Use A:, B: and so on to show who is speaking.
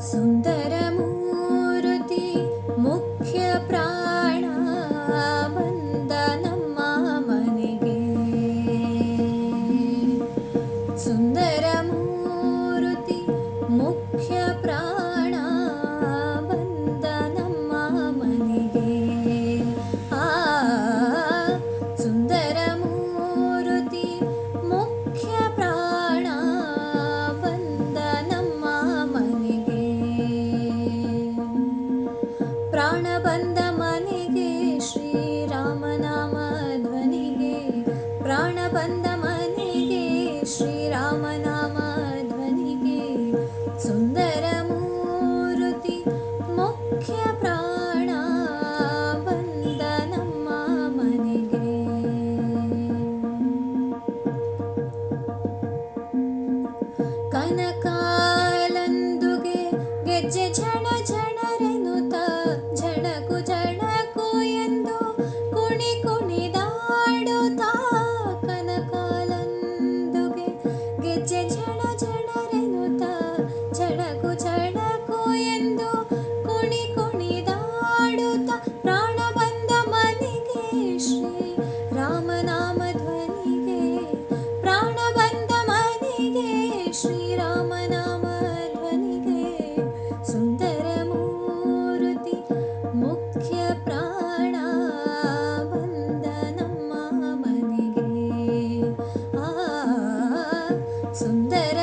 A: ಸುಂದರ ಮೂರುತಿ ಮುಖ್ಯ ಪ್ರಾಣ ಬಂದ ನಮ್ಮ ಮನೆಗೆ. ಸುಂದರ ಮೂರುತಿ ಮುಖ್ಯ ಪ್ರಾಣ ಬಂದ ನಮ್ಮ ಮನೆಗೆ. ಸುಂದರ ಮೂರುತಿ ಮುಖ್ಯ ಪ್ರಾಣ ಬಂದ ನಮ್ಮ ಮನೆಗೆ. ಪ್ರಾಣ ಬಂದ ಮನೆಗೆ ಶ್ರೀರಾಮನಾಮ ಧ್ವನಿಗೆ. ಪ್ರಾಣ ಬಂದ ಮನೆಗೆ ಶ್ರೀರಾಮನಾಮ ಧ್ವನಿಗೆ. ಸುಂದರ ಮೂರುತಿ ಮುಖ್ಯ ಪ್ರಾಣ ಬಂದ ನಮ್ಮ ಮನೆಗೆ. ಕನಕಾಲಂದುಗೆ ಗೆಜ್ಜೆ ಝಣ ಝಣರೆನುತ ಝಣಕು ಝಣಕು ಎಂದು ಕುಣಿ ಕುಣಿದಾಡುತ್ತ. ಕನಕಾಲಂದುಗೆ ಗೆಜ್ಜೆ ಝಣ ಝಣರೆನುತ ಝಣಕು ಝಣಕು ಎಂದು ಕುಣಿ ಕುಣಿದಾಡುತ್ತ. ಪ್ರಾಣ ಬಂದ ಮನೆಗೆ ಶ್ರೀ ರಾಮನಾಮ ಧ್ವನಿಗೆ. ಪ್ರಾಣ ಬಂದ ಮನೆಗೆ ಶ್ರೀರಾಮನಾಮ ಧ್ವನಿಗೆ. ಸುಂದರ ಮೂರುತಿ ಮುಖ್ಯ ಪ್ರಾಣ ಬಂದ ನಮ್ಮ ಮನೆಗೆ. ಸುಂದರ